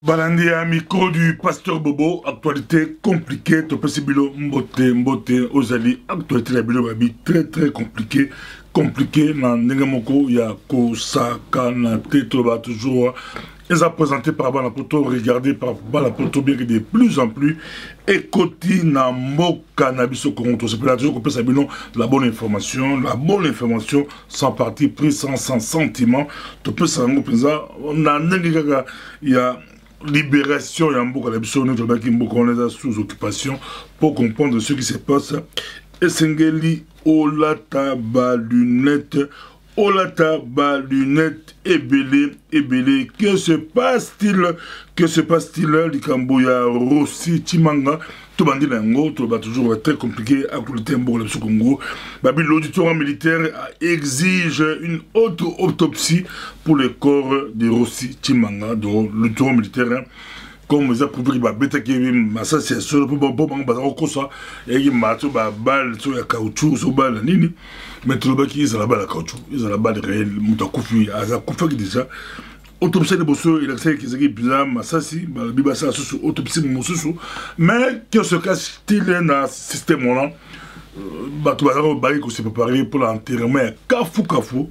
Balandi à micro du pasteur Bobo, actualité compliquée, Topesibilo Mbote, Ozali, actualité la bilo babi très compliqué, dans Nengamoko, il y a Kosaka, na Tétoba toujours, ils ont présenté par Banapoto, regardé par Banapoto, bien que de plus en plus, écouté na Mboka Nabiso Koronto, c'est pour la toujours qu'on peut savoir la bonne information sans parti pris, sans sentiment, tu peux savoir, on a il y a libération et un beaucoup de sous occupation pour comprendre ce qui se passe. Et Sengeli Olata Balunette, Ebele, que se passe-t-il, Likamboya, Rossi, Chimanga, tout bandit lango, tout va toujours très compliqué à côté de le Congo. L'auditoire militaire exige une autre autopsie pour le corps de Rossi, Chimanga, dont l'auditoire militaire. Comme ils ont prouvé qu'il y a une association pour il y a une balle sur la caoutchouc, sur la balle, mais tout le monde qui est la balle à caoutchouc, ils ont la balle réelle, ils ont déjà. Autopsie de Bosso, il a dit qu'ils ont bizarre, Massassi, Bibassa, autopsie de Moussou, mais que se cache-t-il dans le système-là? Tout le monde s'est préparé pour l'enterrement, Kafou,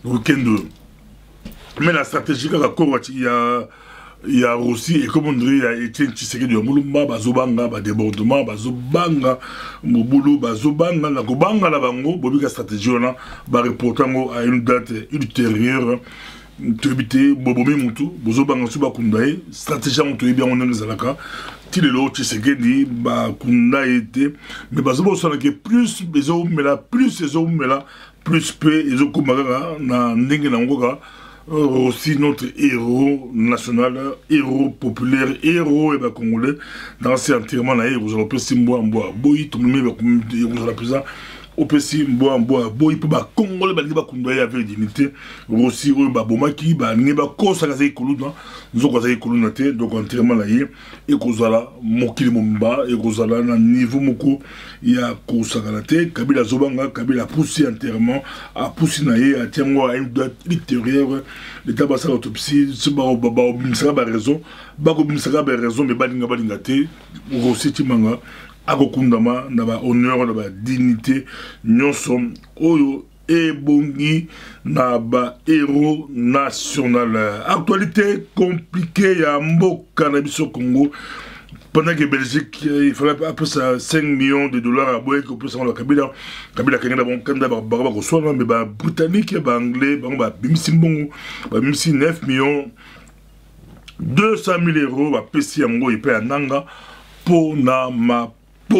week-end. Mais la stratégie, il y a aussi, et comme on dirait, il y a Etienne Tshisekedi de Moulumba, Bazobanga, Débordement, Bazobanga, Moboulou, Bazobanga, la Gobanga, la Bango, Bobika stratégie, on a reportant à une date ultérieure. Tu habites Bobomi Moutou, Bozobanga Suba Kundae, stratégie on te bien on est dans la cas. Tilelo Tshisekedi, Kundae, mais Bazobo sont que plus les hommes, mais là, plus les hommes, mais là, plus peu, les hommes, na Ndenge Nangoga. Aussi notre héros national, héros populaire, héros congolais, dans ces enterrements là, vous allez passer Mboa, Boy, tout le monde vous allez passer au Pessi, Mboa, Boy, pour les Congolais, ils avec dignité, aussi, Bomaki, Neba, Kosa, nous avons donc enterrement là, et Kozala, Mokili Mumba, et Kozala, niveau Moko, il y a Kosa Galate, Kabila Zobanga, Kabila poussé enterrement, a poussé naïe, a tiengo à une date ultérieure, l'état basa l'autopsie, ce baba, raison, mais Badingate, Rossi Timanga, Agokundama, naba honneur, naba dignité, nyonso, oyo, ebongi, naba héros national. Actualité compliquée, ya Mboka Nabiso Congo. Pendant que Belgique, il fallait à peu près 5 millions de dollars à Boye, qu'on peut savoir la Kabila Kenya, mais Britannique, Anglais, Bimsi 9 millions 200 000 euros, Pessi Ango, et paye à Nanga, pour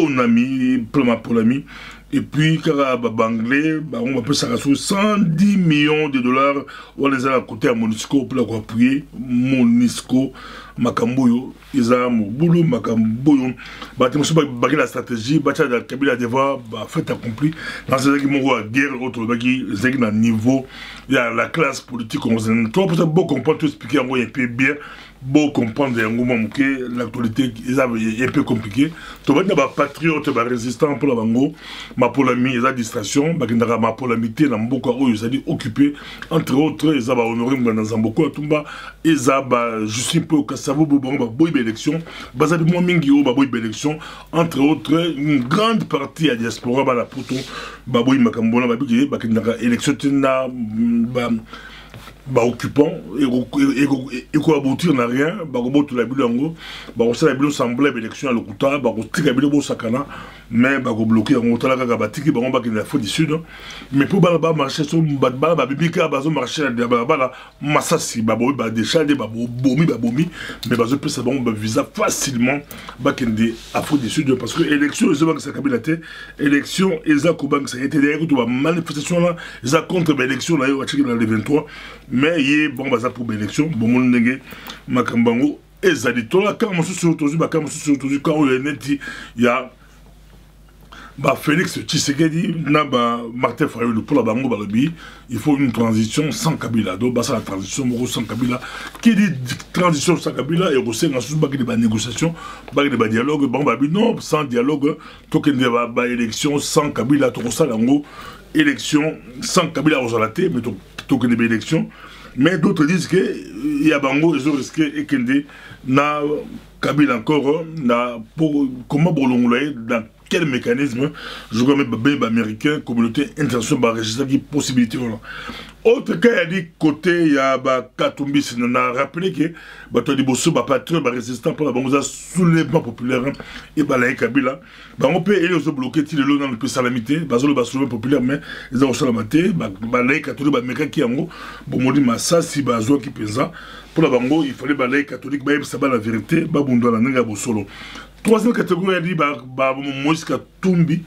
l'ami. Et puis, quand Anglais, on va peut s'arracher 110 millions de dollars, on les a à côté à Monisco pour appuyer Monisco, Makamboyo, Isamu, Boulou, Makamboyo. La stratégie, Kabila Deva, fait accompli. Dans ces guerre, autre niveau, il y a la classe politique. On peut beaucoup comprendre, tout expliquer un peu bien. Bon comprendre l'actualité est un peu compliquée. Tu vas être patriote, résistant pour la bango, ma polami, les distraction, ma polamité, na mboko ils ont occupé entre autres, ils ont honoré dans mboko tumba, ils ont juste un peu Kassavo Bobanga boy élection, basé moi mingi o boy élection, entre autres une grande partie à diaspora la poto, baboy makambona babiki, élection tina occupant et quoi aboutir n'a rien tout la bilango ça la bilan semblait élection à l'Okuta la bilan sakana mais bloqué en hôtel la batiki la faute du sud mais pour marcher sur bala bibika marcher la massassi déjà des bomi mais peut ça visa facilement bakende Afrique du sud parce que élection les banques ça kabilate élection eza ko banque ça été derrière toute manifestation là eza contre l'élection là dans les 23 mais il y a bon bazar pour l'élection bon mon nenge makambango ezali to la quand quand il y a Félix Tshisekedi na Martin Fayulu pour la bango balobi il faut une transition sans Kabila donc la transition sans Kabila qui dit transition sans Kabila et aussi des négociations des dialogues non sans dialogue token de élection sans Kabila tout ça lango élection sans Kabila aux alatés mais token de élection. Mais d'autres disent qu'il y a bango, ils ont risqué et qu'il na Kabila encore, comment bolongolais, dans quel mécanisme, je crois même les Américains, communauté internationale, registre qui possibilité. Autre cas, il y a dit côté, il y a Katumbi, on a rappelé que les bosseux, les patriotes, les résistants pour la banque, soulèvement populaire, et la Kabila, on peut aller aux bloqués, il est là dans le salamité, le soulèvement populaire, mais ils ont salamité, les catholiques, les Américains qui ont, bon, on dit, ça, si Bazo qui pèse, pour la bango, il fallait les catholiques, ça va la vérité, Babundo, la nègre, solo. Troisième catégorie, il dit, Moïse Katumbi,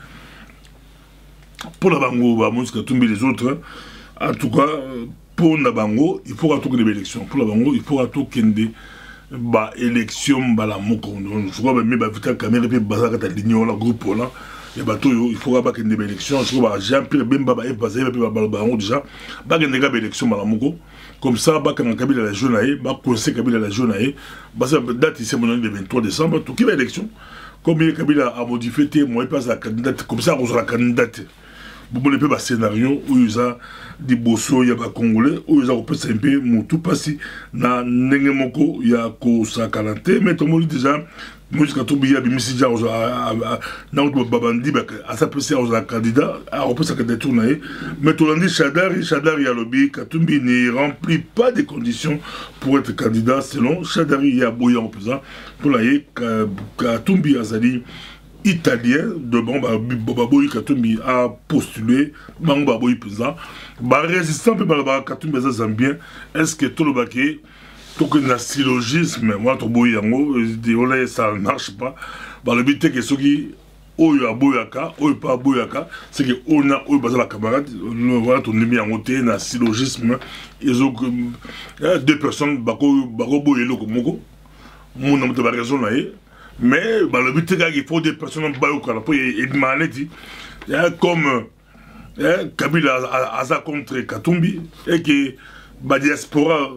pour la bango, Moïse Katumbi, les autres, en tout cas, pour la bango, il faut qu'il y ait des élections. Pour la bango, il faut qu'il y ait des élections. Je crois que la caméra est basée sur l'union, le groupe. Il faut qu'il y ait des élections. Je crois que Jean-Pierre Bemba est basé sur le déjà. Il y a des élections. Comme ça, il y a Kabila la jeune, il y a conseil Kabila la jeune, la date ici, le 23 décembre, tout qui va élection. Comme Kabila a modifié, moi, il passe la candidate. Comme ça, on sera la candidate. Vous voulez pas un scénario où il y a des bossons, il y a des Congolais, où il y a un peu tout passé. Na nengemoko, il y a Kosa Kalante, mais tout le monde déjà, moi je suis bien, mais si j'ai un babandi, à sa place, il y a un candidat, à sa candidature, mais tout le monde dit Chadari, il y a lobby, Katumbi ne remplit pas des conditions pour être candidat, selon Chadari, il y a Boyan au présent, pour la Katumbi Azali. Italien de Baboui Katumbi a postulé Baboui Pesa résistant peu Katumbi Zambien. Est-ce que tout le baquet tout que le syllogisme moi to boyango ça ne marche pas le but est que ceux qui oyo aboyaka oyo pas aboyaka c'est que on a oyo bazala camarade voilà ton ennemi en côté na syllogisme ils ont deux personnes bako boyelo komoko mon nom de raison là. Mais le but est qu'il faut des personnes comme Kabila a contre Katumbi et que la diaspora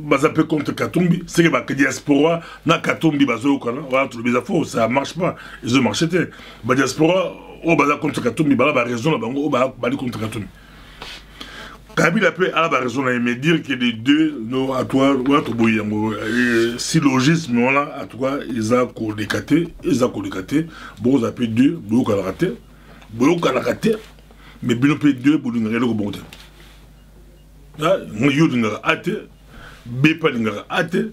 a contre Katumbi, c'est que la diaspora na Katumbi ça ne marche pas. Ils ont marché. La diaspora a contre Katumbi, il a raison contre Katumbi. Kabila peut avoir raison de dire que les deux, à toi, syllogisme, à toi, ils ont collecté, bon, ils appellent deux, bon, ils ont raté, mais bien peu deux, bon, ils ont bon. Ils ont raté, B pas raté,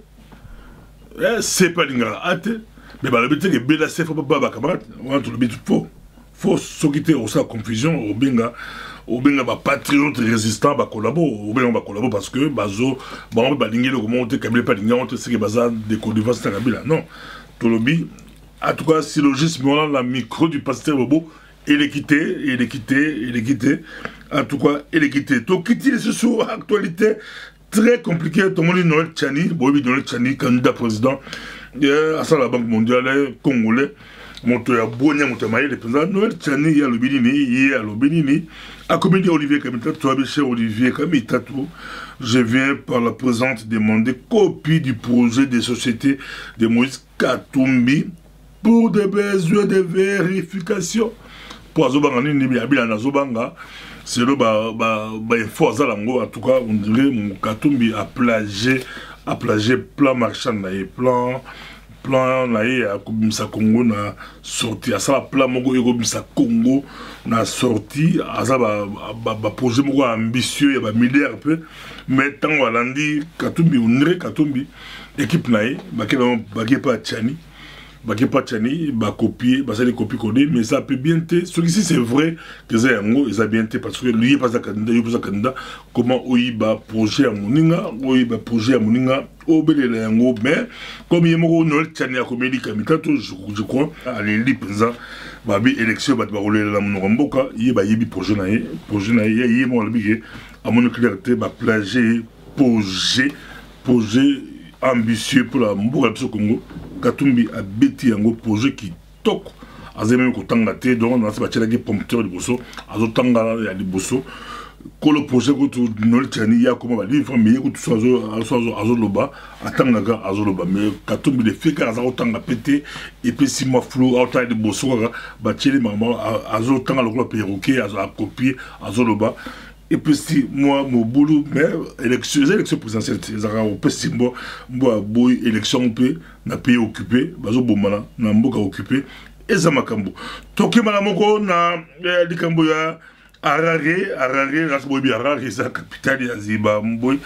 C pas raté, mais le but est que B la C faut pas camarade, le but faut s'occuper de sa confusion, au benga. Ou bien les patriotes résistants collaborent, ou bien collaborent parce que bazo balingé le comment Kabila pas lingé c'est que bazar des codivas Kabila non tout le bi en tout cas syllogisme la micro du pasteur Bobo et l'équité en tout cas et l'équité tout qui dit ce sur actualité très compliqué tout le monde Noël Tchani Noël Tchani candidat président à la Banque mondiale congolais Monto ya bonya motamaye le président Noël Tchani ya le Bénini à comédie Olivier Kamita toi cher Olivier Kamita je viens par la présente demander copie du projet de société de Moïse Katumbi pour des besoins de vérification pour azobanga ni abila na zobanga c'est le info zalango en tout cas on dirait mon Katumbi a plagié plan marchand plan na ye ya kobimisa Congo na sorti asala plan moko ekobimisa Congo na sorti aza ba projet moko ambitieux ya ba milliard peu mais tango alandi Katumbi onire Katumbi équipe na ye bakepa Tchani copier les copies codées mais ça peut bien être ce qui c'est vrai que c'est yango ils a bien été parce que lui pas candidat il pas candidat comment oyiba projet à moninga obelela yango mais comme il y a moko Noël Tchani a comédie kamitato je crois allez li penza babi élection bat barolela la monomboka yebi projet na ye mo albi à mon clarté ba plagier projet ambitieux pour la Mboka Congo. Katumbi a bêti un projet qui toque. Azeme ko tanga te donc on a se battre avec prompteur de bosso azo tanga ya di bosso ko le projet ko to Noël Tchani ya comment va dire mais ko tout azo loba atanga ga azo loba mais Katumbi de fait ka azo tanga pété et puis si moi flou autant de bosso ba tcheli maman azo tanga le perroquet azo copier azo loba et puis si moi mon boulot mais élection présidentielle c'est ça au petit moi boy élection peu na pays occupé bazo bomala na mboka occupé et ça makambo toki mala moko na likambo ya Harare rasboy bi Harare sa capitale ya Zimbabwe.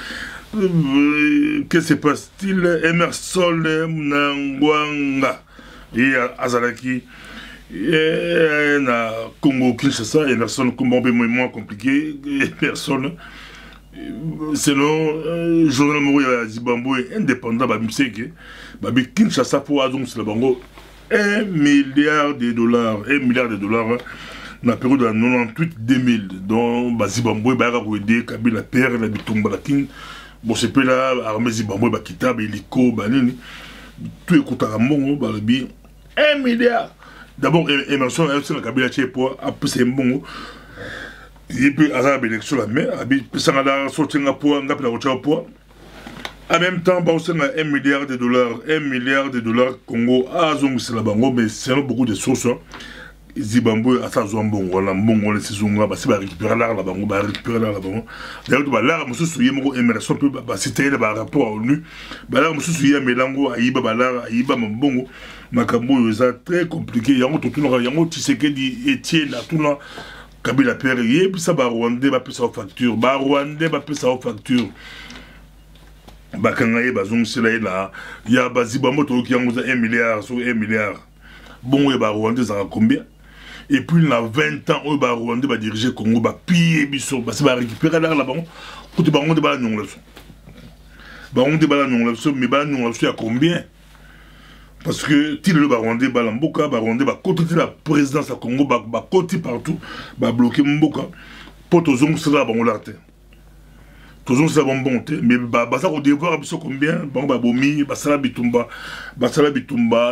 Que se passe-t-il? Emerson Mnangagwa et Azalaki na Congo Kinshasa. Emerson Congo est moins compliqué. Personne selon journal Moria Zimbabwe indépendant Babimseke Babi Kinshasa pour Azong c'est le bango $1 milliard dans la période de 98-2000 dont Zimbabwe Baga Ouede Kabila Père la Bitumba la King bon c'est peu là armée Zimbabwe Bakita Beliko Banini tout écoute à Mongo Balabi 1 milliard d'abord Emerson la Kabila Tché pour après c'est bon et puis Azab élection la mer abi Sangala sorti pour ngapela rocha pour en même temps bah on a $1 milliard $1 milliard Congo Azong c'est la bango mais c'est beaucoup de sources Zimbabwe à sa zone bon la bongo les saisons bah c'est va récupérer l'art la bango bah récupérer l'art la bango d'ailleurs bah l'art monsieur souillé mon Emerson peut bah c'était le rapport à ONU bah l'art monsieur souillé Melango aïba bah l'art aïba mon bongo makambo c'est très compliqué yango tout le yango Tshisekedi Etienne tout là Kabila Père et puis ça bah Rwandais bah payer sa facture bah Rwandais bah payer sa facture bah kangaye bah zong c'est là il y a bah Zimbabwe qui yango 1 milliard sur 1 milliard bon et bah Rwandais ça a combien et puis il y a 20 ans où bah Rwandais va diriger Congo bah piller biso bah ça va récupérer là là-bas côté bah on débat non là bah on débat non là mais bah non là il y a combien parce que si le Rwandais bah l'amboka bah Rwandais bah côté la présidence à Congo bah côté partout bah bloquer mboka pour tous on sera bon là toujours c'est bon mais bah ça au devoir biso combien bon bah bomi bah sala bitumba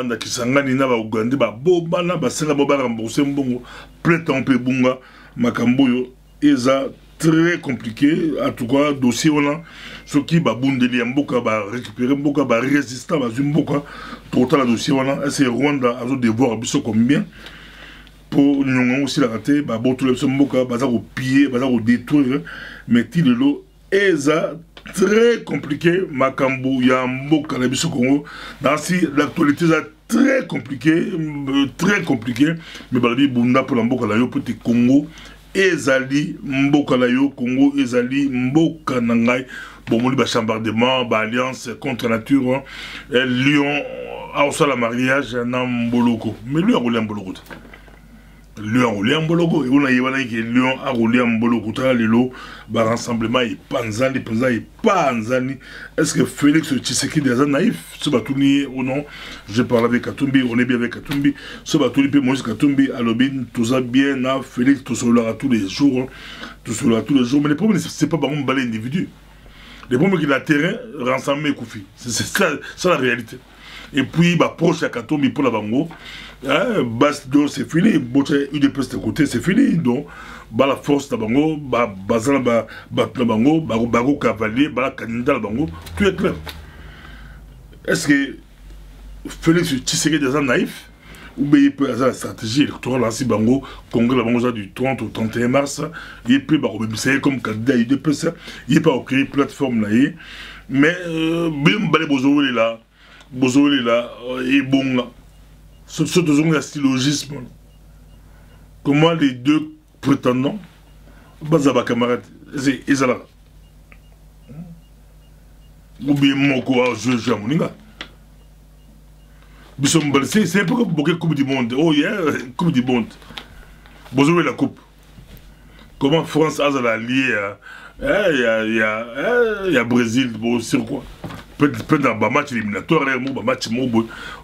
na Kisangani na ba Uganda bah boba na bah sala boba rembourser mbongo plein temps pe bunga makambo yo eza très compliqué en tout cas dossier on a ce qui bah bundeli mboka bah récupérer mboka bah résistant bah mboka total la dossier on a c'est Rwanda a au devoir biso combien pour nous aussi la rater bah bon tout le mboka bah ça au piller bah ça au détruire mais ti de l'eau eza très compliqué makambo ya mboka na biso Congo si l'actualité est très compliqué mais balabi bunda pour la mboka la yo petit Congo ezali mboka la yo Congo ezali mboka na ngai bon moli ba chambardement ba alliance contre nature Lyon a aussi la mariage na Mboloko mais lui a roulé en Mboloko Lyon a roulé en Mboloko et on a yéwana que Lyon a roulé en Mboloko ta lelo ba rassemblement et panzani est-ce que Félix Tshisekedi est naïf ce batuni ou non je parle avec Katumbi on est bien avec Katumbi ce batuni pe Moïse Katumbi alobin tout ça bien na Félix tout cela tous les jours mais le problème c'est pas bon balai individu le problème qu'il a terrain rassembler Koufi c'est ça la réalité et puis bah proche à Katumbi pour la bango Basse d'or c'est fini, UDPS de côté c'est fini, donc la force de bango, bazala bango, bago cavalier, la candidat bango, tout est clair. Est-ce que Félix Tshisekedi est naïf ou bien il peut avoir la stratégie électorale ainsi bango, congrès la bango du 30 au 31 mars, il peut c'est comme candidat UDPS, il peut créer plateforme là, mais bien balé bozo là, et bon là. Ce toujours un syllogisme. Comment les deux prétendants, Bazaba camarade, c'est Isala. Ou bien Moko, je Moninga. C'est un peu comme la Coupe du Monde. Oh yeah, Coupe du Monde. Vous avez la Coupe. Comment France a lié il y a Brésil, sur quoi? Peut-être dans un match éliminatoire, un match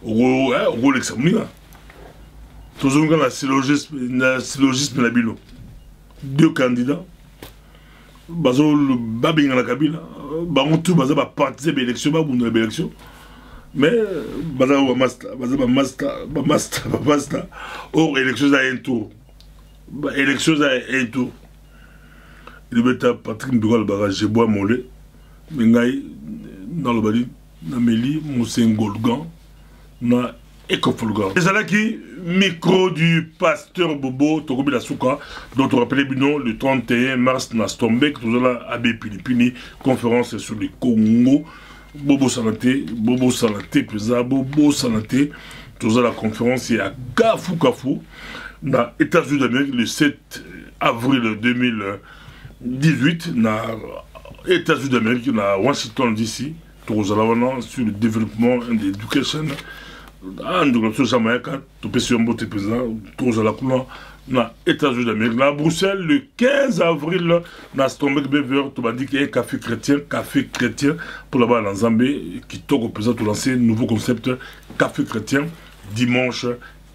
au l'examen. Toujours dans le syllogisme de Bilo. Deux candidats. Bazo babing la Kabila. Baron tout baza ba participer à l'élection, ba bunda l'élection. Mais baza ba master. Or élection à un tour. Élection à un tour. Il veut être Patrick Mbigol barrage bois molé. Mais ngai dans le bali na Meli Moussengolgan na Ecofolgor. Les alaki, micro du pasteur Bobo, Tokobi la Souka, dont on rappelait le 31 mars, Nastombek, tout ça à Philippines, conférence sur le Congo, Bobo Sanate, Bobo Sanate, tout ça la conférence est à Kafu, dans les États-Unis d'Amérique, le 7 avril 2018, dans les États-Unis d'Amérique, dans Washington DC, tout ça là sur le développement de l'éducation. Andougato Jamaïca, tout peut sur un botte président, tout à la couleur, na États-Unis d'Amérique, à Bruxelles, le 15 avril, na Stombek Bever, tout m'a dit qu'il y a un café chrétien, pour là-bas dans Zambie, qui toque au président, tout lancer un nouveau concept, café chrétien, dimanche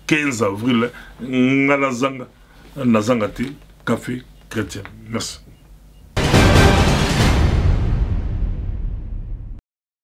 15 avril, Nazangate, café chrétien. Merci.